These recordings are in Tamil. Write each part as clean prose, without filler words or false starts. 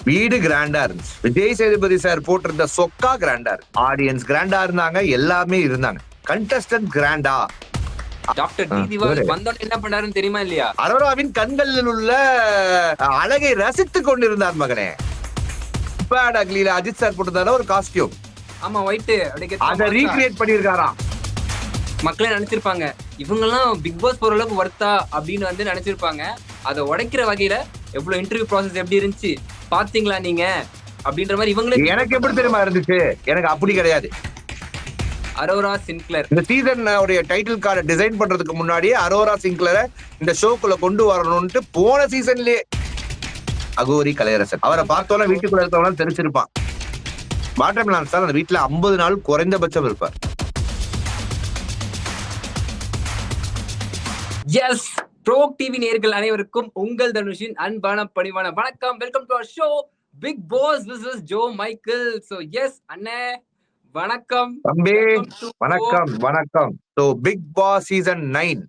வீடு கிராண்டா இருந்துச்சு. விஜய் சேதுபதி சார் போட்டிருந்த சொக்கா கிராண்டா இருக்கு. ஆடியன்ஸ் கிராண்டா இருந்தாங்க, எல்லாமே இருந்தாங்க. கண்டஸ்டன்ட் கிராண்டா. டாக்டர் டி திவாகர் வந்தோட என்ன பண்ணாருன்னு தெரியுமா இல்லையா? அரோராவின் கண்களில் உள்ள அழகை ரசித்துக் கொண்டிருந்தார் மகனே. பேட் அக்லில அஜித் சார் போட்டிருந்தாரு ஒரு காஸ்டியூம். ஆமா, ஒயிட். அதை ரீக்ரியேட் பண்ணிருக்காராம். மக்களே நினைச்சிருப்பாங்க இவங்க எல்லாம் பிக் பாஸ் போற அளவுக்கு வர்த்தா அப்படின்னு வந்து நினைச்சிருப்பாங்க. அதை உடைக்கிற வகையில எவ்வளவு இன்டர்வியூ ப்ராசஸ் எப்படி இருந்துச்சு பாத்தீங்களா நீங்க அப்படின்ற மாதிரி இவங்களே. எனக்கு எப்படி தெரியுமா இருந்துச்சு? எனக்கு அப்படி கிடையாது. அரோரா சின்க்ளர் இந்த சீசன் டைட்டில் கார்டை டிசைன் பண்றதுக்கு முன்னாடியே அரோரா சின்க்ளரை இந்த ஷோக்குள்ள கொண்டு வரணும்னு போன சீசன்லயே அகோரி கலையரசன் அவரை பார்த்தோன்னா வீட்டுக்குள்ள இருக்கவங்க தெரிஞ்சிருப்பான். வாட்டர்மெலன் சார் அந்த வீட்டுல 50 நாள் குறைந்தபட்சம் இருப்பார். எஸ், ப்ரோ டிவி நேயர்கள் அனைவருக்கும் உங்கள் தனுஷின் அன்பான பணிவான வணக்கம். Welcome to our show Bigg Boss wishes Joe Michael. So yes அண்ணே, வணக்கம் தம்பி. வணக்கம் வணக்கம். So Bigg Boss season 9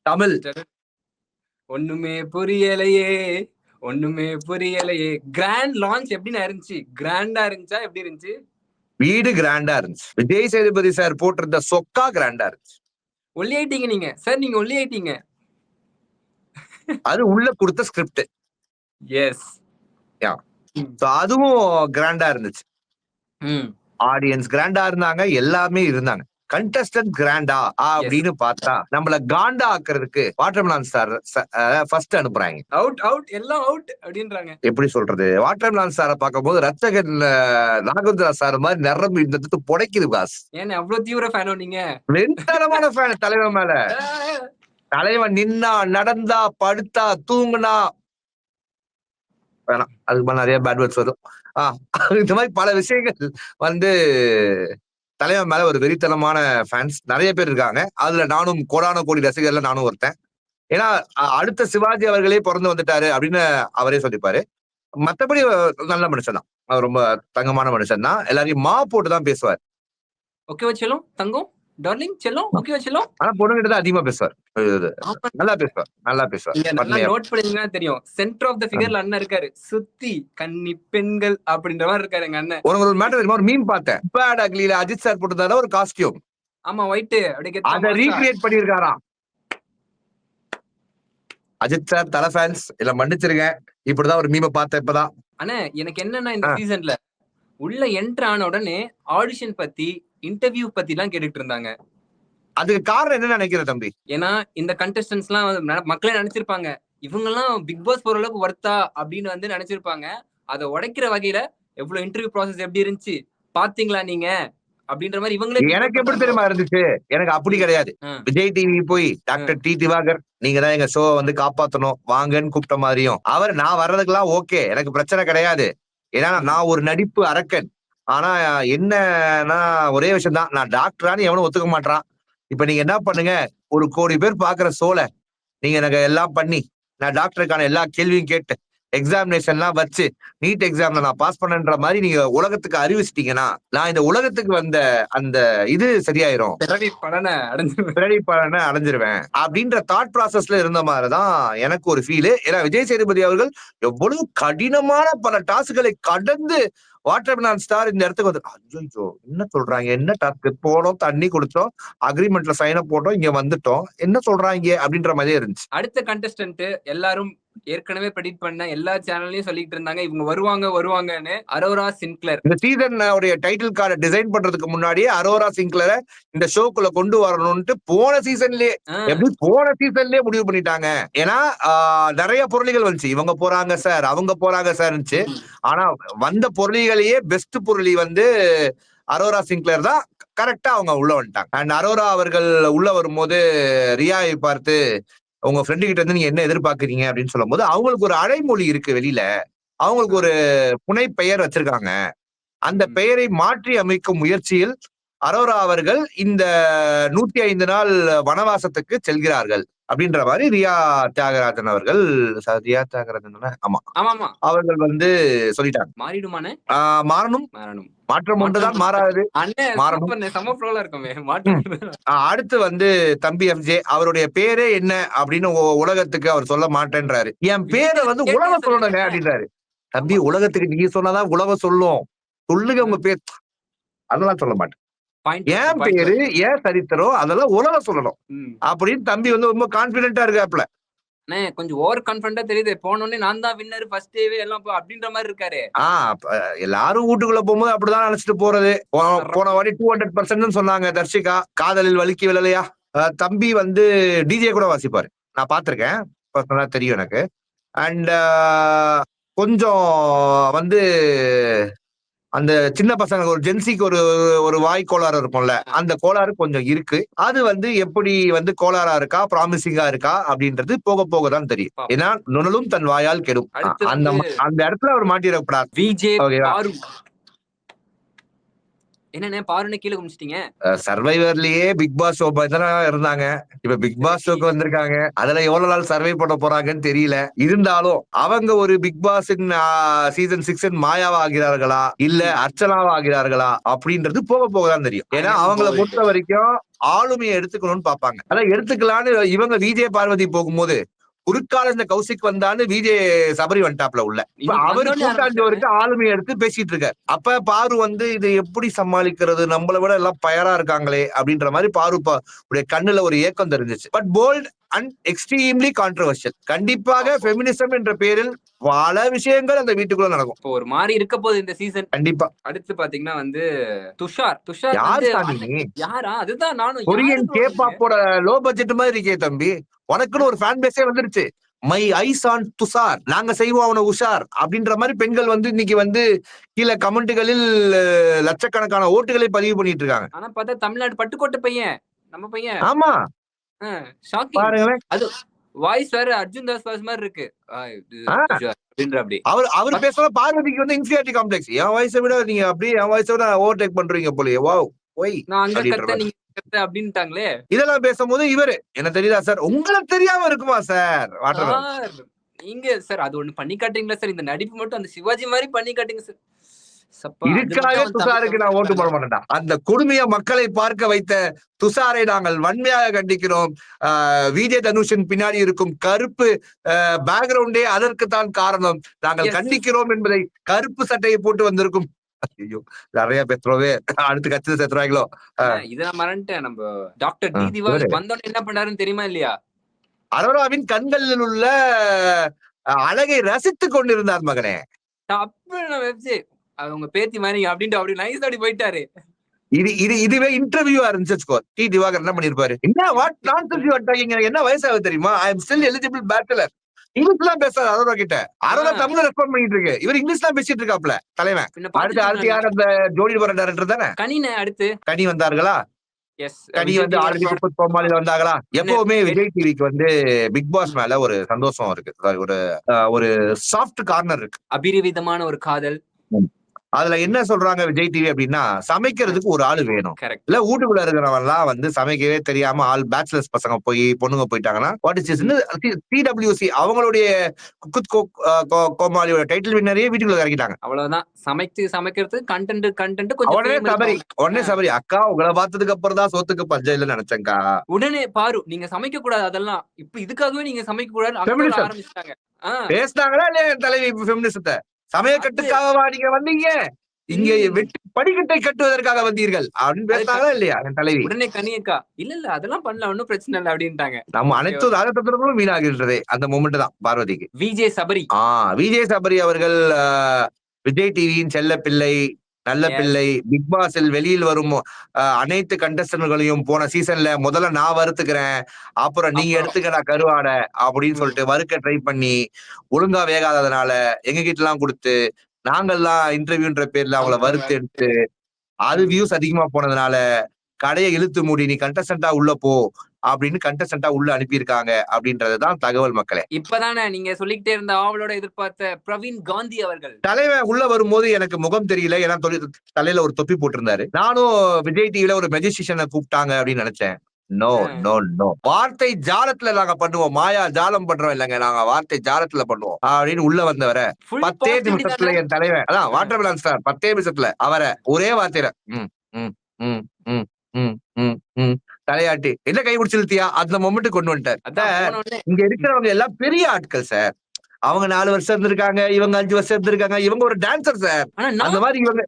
Tamil. ஒண்ணுமே புரியலையே, ஒண்ணுமே புரியலையே. கிராண்ட் லான்ச் எப்படி இருந்துச்சு? கிராண்டா இருந்துச்சா? எப்படி இருந்துச்சு? வீடு கிராண்டா இருந்துச்சு. விஜய் சேதுபதி சார் போட்டிருந்த சொக்கா கிராண்டா இருந்துச்சு. ஒல்லி ஆயிட்டீங்க நீங்க சார், நீங்க ஒல்லி ஆயிட்டீங்க. அது உள்ள கொடுத்த ஸ்கிரிப்ட். எஸ், அதுவும் கிராண்டா இருந்துச்சு. ஆடியன்ஸ் கிராண்டா இருந்தாங்க, எல்லாமே இருந்தாங்க. கண்டஸ்டன்ட் கிராண்டா அப்படின்னு பார்த்தா நம்மள காண்டா ஆக்குறதுக்கு வாட்டர்மெலன் சார் ஃபர்ஸ்ட் அனுப்புறாங்க. அவுட் அவுட் எல்லாம் அவுட் அப்படின்றாங்க. எப்படி சொல்றது? வாட்டர்மெலன் சாரை பார்க்கும்போது ரத்தகன் ராகவேந்திரா சார் மாதிரி நிரம்பி இந்த புடைக்குது பாஸ். ஏன்னா அவ்வளவு தீவிர ஃபேனோ நீங்க? வெண்தரமான ஃபேன் தலைவன் மேல. தலைவன் நின்னா, நடந்தா, படுத்தா, தூங்குனா வேணாம், அதுக்கு மேல நிறைய பேட் வேர்ட்ஸ் வரும். இந்த மாதிரி பல விஷயங்கள் வந்து தலைவன் மேல ஒரு வெறித்தனமான ஃபேன்ஸ் நிறைய பேர் இருக்காங்க. அதுல நானும் கோடான கோடி ரசிகர்ல நானும் ஒருத்தன். ஏன்னா அடுத்த சிவாஜி அவர்களே பிறந்து வந்துட்டாரு அப்படின்னு அவரே சொல்லிப்பாரு. மத்தபடி நல்ல மனுஷன் தான், அவர் ரொம்ப தங்கமான மனுஷன் தான். எல்லாரையும் மா போட்டுதான் பேசுவார். ஓகே வச்சலும் தங்கம் டார்லிங் செல்லும் ஓகே வச்சலும். ஆனா பொண்ணுகிட்ட தான் அதிகமா பேசுவார். நல்லா பேசுவார், நல்லா பேசுவார். நோட் பண்ணீங்கன்னா தெரியும், சென்டர் ஆஃப் தி ஃபிகர்ல அண்ணன் இருக்காரு. சுத்தி கன்னி பெண்கள் அப்படின்ற மாதிரி இருக்காரு எங்க அண்ணன். ஒரு மேட்டர் தெரியுமா? ஒரு மீம் பார்த்தேன். பேட் அக்லில அஜித் சார் போட்டிருந்தாரு ஒரு காஸ்டியூம். ஆமா, ஒயிட். அதை ரீக்ரியேட் பண்ணிருக்காராம். அஜித் சார் தல ஃபேன்ஸ் இல்ல மன்னிச்சிருங்க, இப்படிதான் ஒரு மீமை பார்த்தேன் இப்பதான். அண்ணா எனக்கு என்னன்னா இந்த சீசன்ல உள்ள என்டர் ஆன உடனே ஆடிஷன் பத்தி, இன்டர்வியூ பத்தி எல்லாம் கேட்டுட்டு இருந்தாங்க. அதுக்கு காரணம் என்ன நினைக்கிற தம்பி? ஏன்னா இந்த கண்டஸ்டன்ஸ் எல்லாம் மக்களே நினைச்சிருப்பாங்க இவங்க எல்லாம் பிக் பாஸ் போற அளவுக்கு வர்த்தா அப்படின்னு வந்து நினைச்சிருப்பாங்க. அதை உடைக்கிற வகையில எவ்வளவு இன்டர்வியூ ப்ராசஸ் எப்படி இருந்துச்சு பாத்தீங்களா நீங்க அப்படின்ற மாதிரி இவங்களே. எனக்கு எப்படி தெரியுமா இருந்துச்சு? எனக்கு அப்படி கிடையாது. விஜய் டிவி போய் டாக்டர் டி திவாகர் நீங்க தான் எங்க ஷோ வந்து காப்பாத்தணும் வாங்கன்னு கூப்பிட்ட மாதிரியும், அவர் நான் வர்றதுக்கெல்லாம் ஓகே, எனக்கு பிரச்சனை கிடையாது. ஏன்னா நான் ஒரு நடிப்பு அரக்கன். ஆனா என்னன்னா ஒரே விஷயம் தான், நான் டாக்டரான்னு எவனும் ஒத்துக்க மாட்டான். இப்ப நீங்க என்ன பண்ணுங்க, 1 கோடி பேர் பாக்குற ஷோல நீங்க எனக்கு எல்லாம் பண்ணி, நான் டாக்டருக்கான எல்லா கேள்வியும் கேட்டு எக்ஸாமினேஷன்லாம் வச்சு நீட் எக்ஸாம்ல நான் பாஸ் பண்ணன்ற மாதிரி நீங்க உலகத்துக்கு அறிவிச்சிட்டீங்கன்னா, நான் இந்த உலகத்துக்கு வந்த அந்த இது சரியாயிரும், பிறவி பலனை அடைஞ்சிருவேன் அப்படின்ற தாட் ப்ராசஸ்ல இருந்த மாதிரிதான் எனக்கு ஒரு ஃபீல். ஏன்னா விஜய் சேதுபதி அவர்கள் எவ்வளவு கடினமான பல டாஸ்களை கடந்து வாட்டர்மெலன் ஸ்டார் இந்த இடத்துக்கு வந்து ஐயோ என்ன சொல்றாங்க, என்ன டாஸ்க் போனோம், தண்ணி குடிச்சோம், அக்ரிமெண்ட்ல சைன் அப் போட்டோம், இங்க வந்துட்டோம், என்ன சொல்றாங்க அப்படின்ற மாதிரியே இருந்துச்சு. அடுத்த கண்டஸ்டன்ட் எல்லாரும் ஏற்கனவே ப்ரெடிக்ட் பண்ண எல்லா சேனல்லையும் சொல்லிட்டு இருந்தாங்க இவங்க வருவாங்கன்னு. அரோரா சின்க்ளர் இந்த சீசன் டைட்டில் கார்டை டிசைன் பண்றதுக்கு முன்னாடியே அரோரா சின்க்ளரை இந்த ஷோக்குள்ள கொண்டு வரணும்னு போன சீசன்லயே முடிவு பண்ணிட்டாங்க. ஏன்னா நிறைய பொருளிகள் வந்துச்சு, இவங்க போறாங்க சார், அவங்க போறாங்க சார் இருந்துச்சு. ஆனா வந்த பொருளிகளையே பெஸ்ட் பொருளி வந்து அரோரா சின்க்ளர் தான். கரெக்டா அவங்க உள்ள வந்துட்டாங்க. அண்ட் அரோரா அவர்கள் உள்ள வரும்போது ரியாவை பார்த்து உங்க ஃப்ரெண்டு கிட்ட இருந்து நீங்க என்ன எதிர்பார்க்கறீங்க அப்படின்னு சொல்லும் போது அவங்களுக்கு ஒரு அடைமொழி இருக்கு வெளியில, அவங்களுக்கு ஒரு புனை பெயர் வச்சிருக்காங்க. அந்த பெயரை மாற்றி அமைக்கும் முயற்சியில் அரோரா அவர்கள் இந்த 105 நாள் வனவாசத்துக்கு செல்கிறார்கள் அப்படின்ற மாதிரி ரியா தியாகராஜன் அவர்கள், ரியா தியாகராஜன் அவர்கள் வந்து சொல்லிட்டாங்க. மாறிடுமானே? மாறணும், மாற்றம் ஒன்றுதான் மாறாது. அடுத்து வந்து தம்பி எஃப்ஜே அவருடைய பேரே என்ன அப்படின்னு உலகத்துக்கு அவர் சொல்ல மாட்டேன்றாரு. என் பேரை வந்து உலகம் சொல்லணுங்க அப்படின்றாரு. தம்பி உலகத்துக்கு நீங்க சொன்னாதான் உலகம் சொல்லும், சொல்லுங்க உங்க பேர், அதெல்லாம் சொல்ல மாட்டேன். ஏன் பேரு ஏன் சரித்திரம் அதெல்லாம் உலகம் சொல்லணும் அப்படின்னு தம்பி வந்து ரொம்ப கான்பிடென்டா இருக்காப்ல. கொஞ்சம் ஓவர் கான்பிடென்டா தெரியுது. போனோடனே நான் தான் வின்னர் ஃபர்ஸ்ட் டேவே எல்லாம் அப்படின்ற மாதிரி இருக்காரு. எல்லாரும் வீட்டுக்குள்ள போகும்போது அப்படிதான் நினைச்சிட்டு போறது. போன வாட்டி 200% சொன்னாங்க தர்ஷிகா, காதலில் வலிக்கு விழலையா. தம்பி வந்து டிஜே கூட வாசிப்பாரு, நான் பாத்திருக்கேன், பர்சனலா தெரியும் எனக்கு. அண்ட் கொஞ்சம் வந்து அந்த சின்ன பசங்க ஒரு ஜென்சிக்கு ஒரு வாய் கோளாறு இருக்கும்ல, அந்த கோளாறு கொஞ்சம் இருக்கு. அது வந்து எப்படி வந்து கோளாறா இருக்கா ப்ராமிசிங்கா இருக்கா அப்படின்றது போக போக தான் தெரியும். ஏன்னா நுணலும் தன் வாயால் கெடும். அந்த இடத்துல அவர் மாட்டிடக்கூடாது. விஜே பாரு என்னன்னு பாருன்னு கீழே குமிச்சிட்டீங்க. சர்வைவர்லயே பிக் பாஸ் ஷோ தானே இருந்தாங்க, இப்ப பிக் பாஸ் ஷோக்கு வந்திருக்காங்க. அதுல எவ்வளவு நாள் சர்வை பண்ண போறாங்கன்னு தெரியல. இருந்தாலும் அவங்க ஒரு பிக் பாஸ் சீசன் 6 மாயாவா ஆகிறார்களா இல்ல அர்ச்சனாவா ஆகிறார்களா அப்படின்றது போக போக தான் தெரியும். ஏன்னா அவங்கள பொறுத்த வரைக்கும் ஆளுமையை எடுத்துக்கணும்னு பாப்பாங்க. அதான் எடுத்துக்கலான்னு இவங்க விஜய் பார்வதி போகும்போது குறுக்கால இந்த கௌசிக் வந்தான்னு விஜய் சபரி வந்துட்டாப்ல உள்ள. அவரு கூட்டாஞ்சோருக்கு ஆளுமையை எடுத்து பேசிட்டு இருக்காரு. அப்ப பாரு வந்து இதை எப்படி சமாளிக்கிறது, நம்மளை விட எல்லாம் பயரா இருக்காங்களே அப்படின்ற மாதிரி பாரு கண்ணுல ஒரு ஏக்கம் தெரிஞ்சிச்சு. But bold and extremely controversial. கண்டிப்பாக ஃபெமினிசம் என்ற பேரில் பல விஷயங்கள் அந்த வீட்டுக்குள்ள நடக்கும். இப்போ ஒரு மாதிரி இருக்க போகுது இந்த சீசன். கண்டிப்பா. அடுத்து பாத்தீங்கன்னா வந்து துஷார் யாரா, அதுதான் நானும் கொரியன் கேபாப்போட லோ பட்ஜெட் மாதிரி இருக்கே தம்பி, உனக்குன்னு ஒரு ஃபேன் பேஸே வந்துருச்சு. மை ஐஸ் ஆன் துஷார், நாங்க செய்வோம் அவனை உஷார் அப்படின்ற மாதிரி பெண்கள் வந்து இன்னைக்கு வந்து கீழே கமெண்ட்டுகளில் லட்சக்கணக்கான ஓட்டுகளை பதிவு பண்ணிட்டு இருக்காங்க. ஆனா பார்த்தா தமிழ்நாடு பட்டுக்கோட்டை பையன், நம்ம பையன். ஆமா, பாருங்களேன். அது வாய்ஸ் வேற அர்ஜுன் தாஸ் வாய்ஸ் மாதிரி இருக்கு. அவர் பேசுற பார்வதிக்கு வந்து இன்ஃபீரியாரிட்டி காம்ப்ளெக்ஸ். என் வாய்ஸை விட நீங்க அப்படியே என் வாய்ஸை விட ஓவர்டேக் பண்றீங்க போலயே, வாவ் ஒய் அப்படின்ட்டாங்களே. இதெல்லாம் பேசும்போது இவரு என்ன தெரியுதா சார், உங்களுக்கு தெரியாம இருக்குமா சார் நீங்க சார் அது ஒண்ணு பண்ணி காட்டுறீங்களா சார், இந்த நடிப்பு மட்டும் அந்த சிவாஜி மாதிரி பண்ணி காட்டுங்க சார். இதுக்காக துஷாருக்கு நான் ஓட்டு போட மாட்டேன்டா. அந்த கொடுமைய மக்களை பார்க்க வைத்த துஷாரை நாங்கள் வன்மையாக கண்டிக்கிறோம். விஜய் தனுஷின் பின்னாடி இருக்கும் கருப்பு பேக்ரவுண்டே அதற்கு தான் காரணம். நாங்கள் கண்டிக்கிறோம் என்பதை கருப்பு சட்டையை போட்டு வந்திருக்கும். ஐயோ நிறைய பேசுறோவே, அடுத்து கட்சியில சேர்த்துருவாங்களோ. இதை மறந்துட்டேன். நம்ம டாக்டர் டி திவாகர் வந்தோன்னு என்ன பண்ணாருன்னு தெரியுமா இல்லையா? அரோராவின் கண்களில் உள்ள அழகை ரசித்துக் கொண்டிருந்தார் மகனே. அவங்க பேத்தி மாதிரி அப்படின்ட்டு அப்படி நைஸ் அப்படி போயிட்டாரு. இதுவே இன்டர்வியூவா இருந்துச்சு. டி திவாகர் என்ன பண்ணிருப்பாரு, என்ன what nonsense you are talking, என்ன வயசாகுது தெரியுமா, I am still eligible bachelor. English தான் பேசுறாரு அரோரா கிட்ட. அரோரா தமிழ்ல ரெஸ்பாண்ட் பண்ணிட்டு இருக்கு, இவர் இங்கிலீஷ் தான் பேசிட்டு இருக்காப்ல தலைவன். அடுத்து யார் அந்த ஜோடி போற டைரக்டர் தானே அடுத்து கனி வந்தார்களா? கனி வந்து ஆல்ரெடி குப்பத் கோமாளில வந்தாங்களா? எப்பவுமே விஜய் டிவிக்கு வந்து பிக் பாஸ் மேல ஒரு சந்தோஷம் இருக்கு, ஒரு சாஃப்ட் கார்னர் இருக்கு, அபிரிவிதமான ஒரு காதல். அதுல என்ன சொல்றாங்க விஜய் டிவி அப்படின்னா, சமைக்கிறதுக்கு ஒரு ஆளு வேணும். இல்ல வீட்டுக்குள்ள இருக்கிறவன் எல்லாம் வந்து சமைக்கவே தெரியாம ஆள் பேச்சுலர்ஸ் பசங்க போய் பொண்ணுங்க போயிட்டாங்கன்னா வாட் இஸ் TWC அவங்களுடைய குக்குத் கோமாளியோட டைட்டில் வின்னரையே வீட்டுக்குள்ள இறக்கிட்டாங்க. அவ்வளவுதான். சமைக்கிறது கண்டென்ட் உடனே சபரி அக்கா உங்களை பார்த்ததுக்கு அப்புறம் தான் சோத்துக்கு பஞ்சம் இல்ல நினைச்சேங்கா. உடனே பாரு நீங்க சமைக்க கூடாது, அதெல்லாம் இப்ப இதுக்காகவே நீங்க சமைக்க கூடாது ஆரம்பிச்சிட்டாங்க. பேசினாங்களா இல்லையா என் தலைவி ஃபெமினிசத்தை? சமயக்கட்டுக்காகவா நீங்க வந்தீங்க, இங்க படிக்கட்டை கட்டுவதற்காக வந்தீர்கள் அப்படின்னு பேசுறாங்களா இல்லையா என் தலைவி? உடனே கனியக்கா இல்ல அதெல்லாம் பண்ணல, ஒன்னும் பிரச்சனை இல்லை அப்படின்ட்டாங்க. நம்ம அனைத்து ராஜதந்திரங்களும் வீணாகின்றதே அந்த மொமெண்ட் தான் பார்வதிக்கு. விஜய் சபரி அவர்கள் விஜய் டிவியின் செல்ல பிள்ளை, நல்ல பிள்ளை. பிக் பாஸில் வெளியில் வரும் அனைத்து கண்டஸ்டன்ட்களையும் போன சீசன்ல முதல்ல நான் வறுத்துக்கிறேன், அப்புறம் நீங்க எடுத்துக்க நான் கருவாட அப்படின்னு சொல்லிட்டு வறுக்க ட்ரை பண்ணி ஒழுங்கா வேகாததுனால எங்க கிட்ட எல்லாம் கொடுத்து நாங்கெல்லாம் இன்டர்வியூன்ற பேர்ல அவங்கள வறுத்து எடுத்து அது வியூஸ் அதிகமா போனதுனால கடையை இழுத்து மூடி நீ கண்டஸ்டன்டா உள்ள போ அப்படின்னு கண்டஸ்டன்டா உள்ள அனுப்பியிருக்காங்க அப்படின்றதுதான் தகவல் மக்களே. இப்பதானே நீங்க சொல்லிக்கிட்டே இருந்த அவளோட எதிர்பார்த்த பிரவீன் காந்தி அவர்கள் தலைவன் உள்ள வரும்போது எனக்கு முகம் தெரியல, ஏன்னா தலையில ஒரு தொப்பி போட்டிருந்தாரு. நானும் விஜய் டிவில ஒரு மெஜிஷியனை கூப்பிட்டாங்க அப்படின்னு நினைச்சேன். நோ நோ நோ, வார்த்தை ஜாலத்துல நாங்க பண்ணுவோம், மாயா ஜாலம் பண்றோம் இல்லங்க, நாங்க வார்த்தை ஜாலத்துல பண்ணுவோம் அப்படின்னு உள்ள வந்தவர 10 நிமிஷத்துல என் தலைவன் அதான் வாட்டர் மிலன் ஸ்டார் 10 நிமிஷத்துல அவரை ஒரே வார்த்தையில தலையாட்டி என்ன கை பிடிச்சிருத்தியா அந்த மொமெண்ட் கொண்டு வந்துட்டார். இங்க இருக்கிறவங்க எல்லாம் பெரிய ஆட்கள் சார், அவங்க 4 வருஷம் இருந்திருக்காங்க, இவங்க 5 வருஷம் இருந்திருக்காங்க. இவங்க ஒரு டான்சர் சார். அந்த மாதிரி இவங்க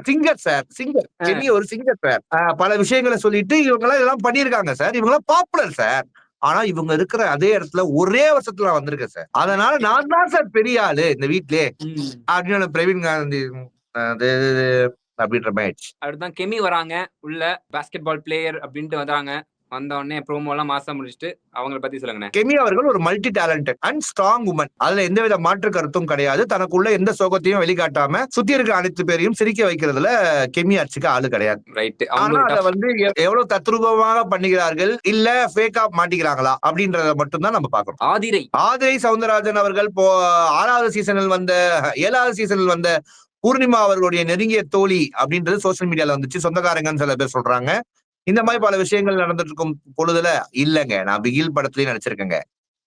சிங்கர் சார். சிங்கர். கெமி ஒரு சிங்கர் சார். பல விஷயங்களை சொல்லிட்டு இவங்க எல்லாம் இதெல்லாம் பண்ணிருக்காங்க சார். இவங்க எல்லாம் பாப்புலர் சார். ஆனா இவங்க இருக்கிற அதே இடத்துல ஒரே வருஷத்துல நான் வந்திருக்கேன் சார். அதனால நான் தான் சார் பெரிய ஆளு இந்த வீட்லயே அப்படின்னு பிரவீன் காந்தி அப்படின்ற மேட்ச். அப்படிதான் கெமி வராங்க உள்ள, பாஸ்கெட் பால் பிளேயர் அப்படின்ட்டு வந்தாங்க. வந்த உடனே ப்ரோமோ எல்லாம் மாசம் முடிச்சுட்டு அவங்களை பத்தி சொல்லுங்க. கெமி அவர்கள் ஒரு multi talented and strong woman. அதுல எந்தவித மாற்று கருத்தும் கிடையாது. தனக்குள்ள எந்த சோகத்தையும் வெளிக்காட்டாம சுத்தி இருக்கிற அனைத்து பேரையும் சிரிக்க வைக்கிறதுல கெமி அடிச்சுக்க ஆளு கிடையாது. ரைட். ஆனா அதை வந்து எவ்வளவு தத்ரூபமாக பண்ணுகிறார்கள் இல்ல ஃபேக்கா மாட்டிக்கிறாங்களா அப்படின்றத மட்டும்தான் நம்ம பாக்குறோம். ஆதிரை சவுந்தரராஜன் அவர்கள் 6வது சீசனில் வந்த 7வது சீசனில் வந்த பூர்ணிமா அவர்களுடைய நெருங்கிய தோழி அப்படின்றது சோசியல் மீடியால வந்துச்சு. சொந்தக்காரங்கன்னு சில பேர் சொல்றாங்க. இந்த மாதிரி பல விஷயங்கள் நடந்துட்டு இருக்கும் பொழுதுல இல்லங்க நான் பிகில் படத்துலயும் நடிச்சிருக்கேங்க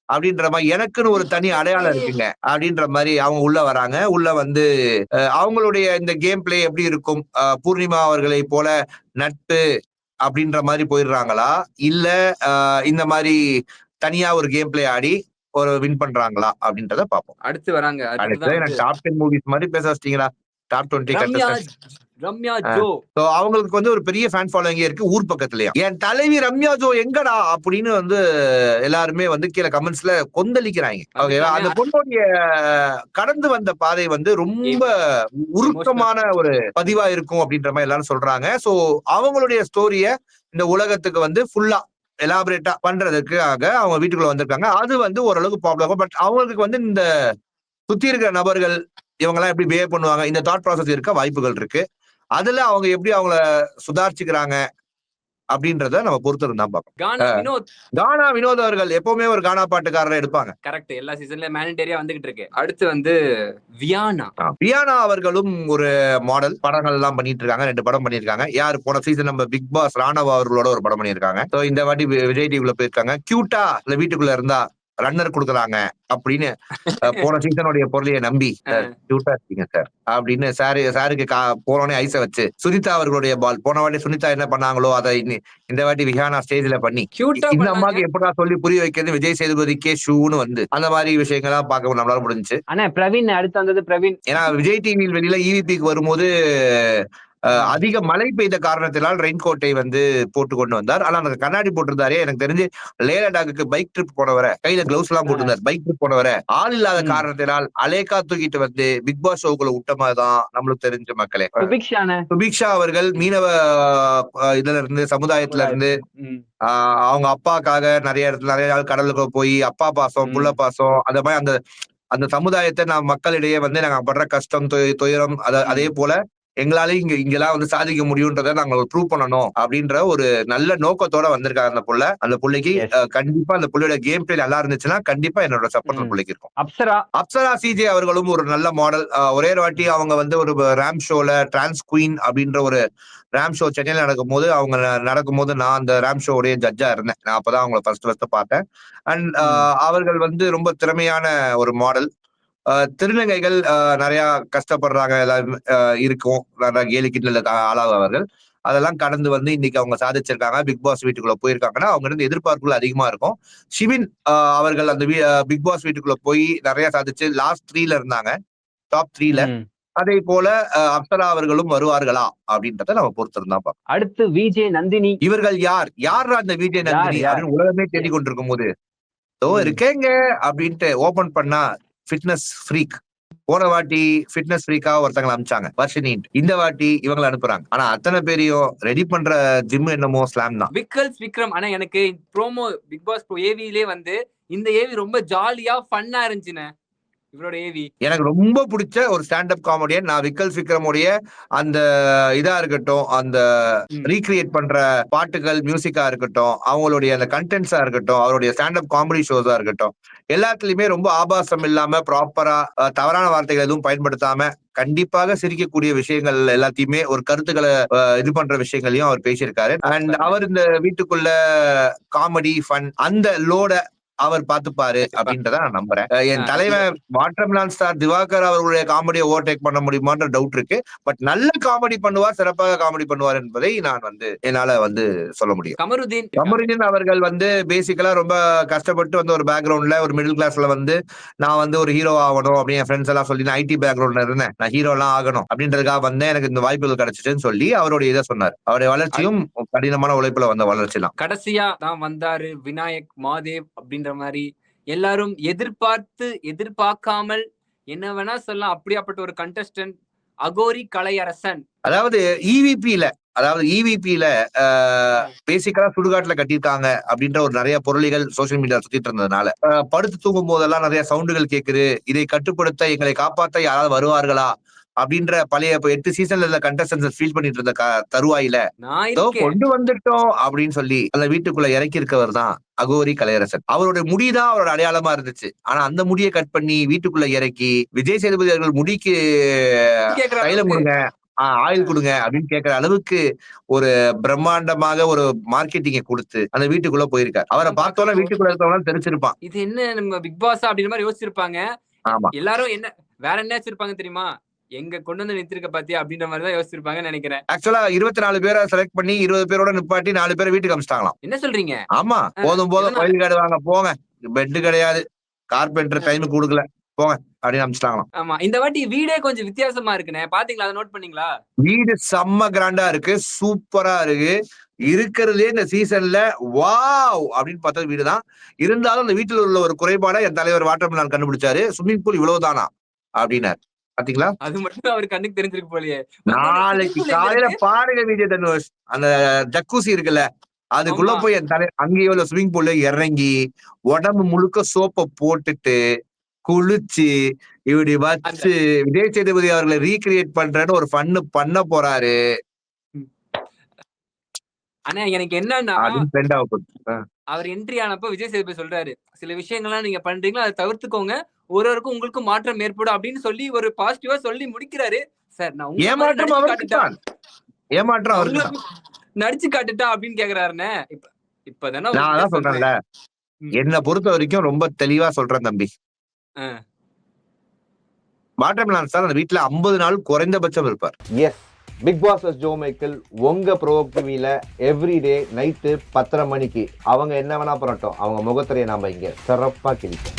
அப்படின்ற மாதிரி எனக்குன்னு ஒரு தனி அடையாளம் இருக்குங்க அப்படின்ற மாதிரி அவங்க உள்ள வராங்க. உள்ள வந்து அவங்களுடைய இந்த கேம் பிளே எப்படி இருக்கும், பூர்ணிமா அவர்களை போல நட்பு அப்படின்ற மாதிரி போயிடுறாங்களா இல்ல இந்த மாதிரி தனியா ஒரு கேம் பிளே ஆடி ஒரு வின் பண்றாங்களா அப்படின்றத பாப்போம். அடுத்து வராங்க. டாப் 10 மூவிஸ் மாதிரி பேச வச்சிட்டீங்களா? Top 20 Ramya Joe. அவங்களுக்கு வந்து ஒரு பெரிய ஃபேன் ஃபாலோவிங் இருக்கு ஊர் பக்கத்துலயா. என் தலைவி ரம்யா ஜோ எங்கடா அப்படின்னு வந்து எல்லாருமே வந்து கீழே கமெண்ட்ஸ்ல கொந்தளிக்கிறாங்க. ஓகேவா? அந்த பொண்ணுடைய கடந்து வந்த பாதை வந்து ரொம்ப உருக்கமான ஒரு பதிவா இருக்கும் அப்படின்ற மாதிரி எல்லாரும் சொல்றாங்க. சோ அவங்களுடைய ஸ்டோரிய இந்த உலகத்துக்கு வந்து ஃபுல்லா எலாபரேட்டா பண்றதுக்காக அவங்க வீட்டுக்குள்ள வந்திருக்காங்க. அது வந்து ஓரளவுக்கு ப்ராப்ளம். பட் அவங்களுக்கு வந்து இந்த சுத்தி இருக்கிற நபர்கள் இவங்க எல்லாம் எப்படி பிஹேவ் பண்ணுவாங்க இந்த தாட் ப்ராசஸ் இருக்க வாய்ப்புகள் இருக்கு. அதுல அவங்க எப்படி அவங்கள சுதாரிச்சுக்கிறாங்க அப்படின்றத நம்ம பொறுத்து இருந்தா பார்ப்போம். கானா வினோத் அவர்கள் எப்பவுமே ஒரு கானா பாட்டுக்காரரை எடுப்பாங்க. கரெக்ட். எல்லா சீசன்ல மேண்டேரியா வந்துகிட்டு இருக்கு. அடுத்து வந்து வியானா அவர்களும் ஒரு மாடல் படங்கள் எல்லாம் பண்ணிட்டு இருக்காங்க. 2 படம் பண்ணிருக்காங்க. யாரு போன சீசன் நம்ம பிக் பாஸ் ராணவ் அவர்களோட ஒரு படம் பண்ணிருக்காங்க. இந்த வாட்டி விஜய் டிவில போயிருக்காங்க. கியூட்டா இல்ல வீட்டுக்குள்ள இருந்தா ரன்னர் கொடுக்குறாங்க அப்படின்னு போன சீசனுடைய பொருளையை நம்பி கியூட்டா இருக்கீங்க சார் அப்படின்னு சாருக்கு போனோடனே ஐஸ வச்சு சுனிதா அவர்களுடைய பால் போன வாட்டி சுனிதா என்ன பண்ணாங்களோ அதை இந்த வாட்டி விஹானா ஸ்டேஜ்ல பண்ணி இந்த அம்மாக்கு எப்படா சொல்லி புரிய வைக்கிறது விஜய் சேதுபதிக்கே ஷூன்னு வந்து அந்த மாதிரி விஷயங்கள்லாம் பார்க்க நம்மளால முடிஞ்சு. ஆனா பிரவீன் அடுத்து வந்தது பிரவீன். ஏன்னா விஜய் டிவியில் வெளியில இவிபிக்கு வரும்போது அதிக மழை பெய்த காரணத்தினால் ரெயின் கோட்டை வந்து போட்டு கொண்டு வந்தார். ஆனா அந்த கண்ணாடி போட்டிருந்தாரே எனக்கு தெரிஞ்சு லேலடாக்கு பைக் ட்ரிப் போனவர கையில கிளவுஸ் எல்லாம் போட்டிருந்தார். பைக் ட்ரிப் போனவர ஆள் இல்லாத காரணத்தினால் அலேக்கா தூக்கிட்டு வந்து பிக் பாஸ் ஷோக்குள்ள விட்ட மாதிரிதான் நம்மளுக்கு தெரிஞ்ச மக்களே. சுபிக்ஷா அவர்கள் மீனவ இதுல இருந்து சமுதாயத்துல இருந்து அவங்க அப்பாக்காக நிறைய நாள் கடலுக்கு போய் அப்பா பாசம் புள்ள பாசம் அந்த மாதிரி அந்த சமுதாயத்தை நான் மக்களிடையே வந்து நாங்க படுற கஷ்டம் துயரம் அதே போல எங்களால இங்கெல்லாம் வந்து சாதிக்க முடியும்ன்றதை நாங்க ப்ரூவ் பண்ணணும் அப்படின்ற ஒரு நல்ல நோக்கத்தோட வந்திருக்காங்க அந்த புள்ளைக்கு. கண்டிப்பா அந்த புள்ளையோட கேம் பிளே நல்லா இருந்துச்சுன்னா கண்டிப்பா என்னோட சப்போர்ட் அந்த புள்ளைக்கு இருக்கும். அப்சரா சிஜே அவர்களும் ஒரு நல்ல மாடல். ஒரே வாட்டி அவங்க வந்து ஒரு ரேம் ஷோல டிரான்ஸ் குயின் அப்படின்ற ஒரு ரேம் ஷோ சென்னையில நடக்கும்போது நான் அந்த ரேம் ஷோடைய ஜட்ஜா இருந்தேன். நான் அப்பதான் அவங்களை ஃபர்ஸ்ட் பார்த்தேன். அண்ட் அவர்கள் வந்து ரொம்ப திறமையான ஒரு மாடல். திருநங்கைகள் நிறைய கஷ்டப்படுறாங்க இருக்கும் கேலி கிண்டல ஆளாதவர்கள் அதெல்லாம் கடந்து வந்து இன்னைக்கு அவங்க சாதிச்சிருக்காங்க. பிக் பாஸ் வீட்டுக்குள்ள போயிருக்காங்கன்னா அவங்க இருந்து எதிர்பார்ப்புகள் அதிகமா இருக்கும். ஷிவின் அவர்கள் அந்த பிக் பாஸ் வீட்டுக்குள்ள போய் நிறைய சாதிச்சு லாஸ்ட் 3ல இருந்தாங்க, டாப் 3ல. அதே போல அப்சரா அவர்களும் வருவார்களா அப்படின்றத நம்ம பொறுத்திருந்தா பார்ப்போம். அடுத்து விஜய் நந்தினி. இவர்கள் யார் அந்த விஜய் நந்தினி அப்படின்னு உலகமே தேடி கொண்டிருக்கும் போது இருக்கேங்க அப்படின்ட்டு ஓபன் பண்ணா ஃபிட்னஸ் ஃப்ரீக். போன வாட்டி ஃபிட்னஸ் ஃப்ரீக்கா ஒருத்தங்களை அனுப்பிச்சாங்க வர்ஷினி. இந்த வாட்டி இவங்களை அனுப்புறாங்க. ஆனா அத்தனை பேரையும் ரெடி பண்ற ஜிம் என்னமோ ஸ்லாம் தான். விக்ரம். ஆனா எனக்கு ப்ரோமோ பிக் பாஸ் ஏவிலே வந்து இந்த ஏவி ரொம்ப ஜாலியா ஃபன்னா இருந்துச்சுன்னு. இவரோட ஏவி எனக்கு ரொம்ப பிடிச்ச ஒரு ஸ்டாண்டப் காமெடியன். நான் விக்ரமுடைய அந்த இதா இருக்கட்டும், அந்த ரீக்ரியேட் பண்ற பாட்டுகள் மியூசிக்கா இருக்கட்டும், அவங்களுடைய அந்த கண்டென்ட்ஸா இருக்கட்டும், அவருடைய ஸ்டாண்டப் காமெடி ஷோஸா இருக்கட்டும், எல்லாத்துலயுமே ரொம்ப ஆபாசம் இல்லாம ப்ராப்பரா தவறான வார்த்தைகள் எதுவும் பயன்படுத்தாம கண்டிப்பாக சிரிக்கக்கூடிய விஷயங்கள் எல்லாத்தையுமே ஒரு கருத்துக்களை இது பண்ற விஷயங்களையும் அவர் பேசியிருக்காரு. அண்ட் அவர் இந்த வீட்டுக்குள்ள காமெடி ஃபன் அந்த லோட அவர் பாத்துப்பாரு அப்படின்றத நான் நம்புறேன். என் தலைவன் வாட்டர்மெலன் ஸ்டார் திவாகர் அவர்களுடைய காமெடியை ஓவர்டேக் பண்ண முடியுமான்ற டவுட் இருக்கு. பட் நல்ல காமெடி பண்ணுவார், சிறப்பாக காமெடி பண்ணுவார் என்பதை நான் என்னால சொல்ல முடியும். கமருதீன் அவர்கள் பேசிக்கலா ரொம்ப கஷ்டப்பட்டு ஒரு பேக்ரவுண்ட்ல ஒரு மிடில் கிளாஸ்ல நான் ஒரு ஹீரோ ஆகணும் அப்படின்னு என் ஃப்ரெண்ட்ஸ் எல்லாம் சொல்லி நான் ஐடி பேக்ரவுண்ட்ல இருந்தேன், நான் ஹீரோ எல்லாம் ஆகணும் அப்படின்றதுக்காக எனக்கு இந்த வாய்ப்புகள் கிடைச்சிச்சுன்னு சொல்லி அவருடைய இதை சொன்னார். அவருடைய வளர்ச்சியும் கடினமான உழைப்புல வந்த வளர்ச்சி தான். கடைசியா தான் வந்தாரு விநாயக் மாதேவ் அப்படின்ற மாதிரி எல்லாரும் எதிர்பார்க்காமல் என்ன வேணா சொல்லலாம், அப்படியாப்பட்ட ஒரு கண்டஸ்டன்ட் அகோரி கலையரசன். அதாவது இவிபில பேசிக்கலா சுடுகாட்டுல கட்டியிருக்காங்க அப்படின்ற ஒரு நிறைய பொருளிகள் சோசியல் மீடியா சுத்திட்டு இருந்ததுனால படுத்து தூங்கும் போதெல்லாம் நிறைய சவுண்டுகள் கேக்குது. இதை கட்டுப்படுத்த எங்களை காப்பாற்ற யாராவது வருவார்களா அப்படின்ற பழைய 8 சீசன்ல கண்டஸ்டன்ஸ் ஃபீல் பண்ணிட்டு இருந்த தருவாயில கொண்டு வந்துட்டோம் அப்படின்னு சொல்லி அந்த வீட்டுக்குள்ள இறக்கி இருக்கவர் தான் அகோரி கலையரசன். அவருடைய முடிதான் அவரோட அடையாளமா இருந்துச்சு. ஆனா அந்த முடியை கட் பண்ணி வீட்டுக்குள்ள இறக்கி விஜய் சேதுபதி அவர்கள் முடிக்கு தைலம் கொடுங்க, ஆயில் கொடுங்க அப்படின்னு கேட்கிற அளவுக்கு ஒரு பிரம்மாண்டமாக ஒரு மார்க்கெட்டிங்கை கொடுத்து அந்த வீட்டுக்குள்ள போயிருக்காரு. அவரை பார்த்தோன்னா வீட்டுக்குள்ள இருக்கவங்க தெரிஞ்சிருப்பான், இது என்ன நம்ம பிக் பாஸ் அப்படின்ற மாதிரி யோசிச்சிருப்பாங்க. எல்லாரும் என்ன வேற என்ன வச்சிருப்பாங்க தெரியுமா, எங்க கொண்டு வந்து நிறுத்திருக்க பாத்தியா அப்படின்ற மாதிரி தான் யோசிச்சிருப்பாங்கன்னு நினைக்கிறேன். ஆக்சுவலா 24 பேரை செலக்ட் பண்ணி 20 பேரோட நிப்பாட்டி 4 பேரை வீட்டுக்கு அமிச்சிட்டாங்களாம். என்ன சொல்றீங்க? ஆமா, போதும் கோயில் கார்டு வாங்க போங்க, பெட் கிடையாது, கார்பெண்டர் டைம் கொடுக்கல போங்க அப்படின்னு அமிச்சிட்டாங்களாம். ஆமா, இந்த வாட்டி வீடே கொஞ்சம் வித்தியாசமா இருக்குண்ணே, பாத்தீங்களா? அதை நோட் பண்ணீங்களா? வீடு செம்ம கிராண்டா இருக்கு, சூப்பரா இருக்கு. இருக்கிறதுலே இந்த சீசன்ல வாவ் அப்படின்னு பார்த்தது வீடுதான். இருந்தாலும் அந்த வீட்டுல உள்ள ஒரு குறைபாட என் தலைவர் வாட்டர்மெலன் கண்டுபிடிச்சாரு. ஸ்விம்மிங் பூல் இவ்வளவுதானா அப்படின்னாரு. பாத்தீங்களா? அது மட்டும் அவருக்கு கண்ணுக்கு தெரிஞ்சிருக்கு போலயே. நாளைக்கு காலையில பாருங்க விஜய் தனுஷ், அந்த ஜக்கூசி இருக்குல்ல அதுக்குள்ள போய் என் அங்கேயோ உள்ள ஸ்விமிங் பூல்ல இறங்கி உடம்பு முழுக்க சோப்பை போட்டுட்டு குளிச்சு இப்படி வச்சு விஜய் சேதுபதி அவர்களை ரீகிரியேட் பண்றேன்னு ஒரு ஃபன்னு பண்ண போறாரு. ஆனா எனக்கு என்னன்னா, அவர் என்ட்ரி ஆனப்ப விஜய் சேதுபதி சொல்றாரு, சில விஷயங்கள்லாம் நீங்க பண்றீங்களா அதை தவிர்த்துக்கோங்க, ஒருவருக்கும் உங்களுக்கும் மாற்றம் ஏற்படும் அப்படின்னு சொல்லி ஒரு பாசிட்டிவா சொல்லி முடிக்கிறாரு. சார் நான் ஏமாற்றம் அவருக்கு நடிச்சு காட்டுட்டா அப்படின்னு கேக்குறாருன்னு. இப்பதானே நான் சொல்றேன்ல, என்னை பொறுத்த வரைக்கும் ரொம்ப தெளிவா சொல்றேன் தம்பி. வாட்டர்மெலன் சார் அந்த வீட்டுல 50 நாள் குறைந்தபட்சம் இருப்பார். Yes, Bigg Boss Joe Michael உங்க ப்ரோவோக் டிவில எவ்ரிடே நைட்டு 10:30 மணிக்கு அவங்க என்ன வேணா பண்ணட்டும், அவங்க முகத்திரையை நாம இங்க சிறப்பா கிழிப்போம்.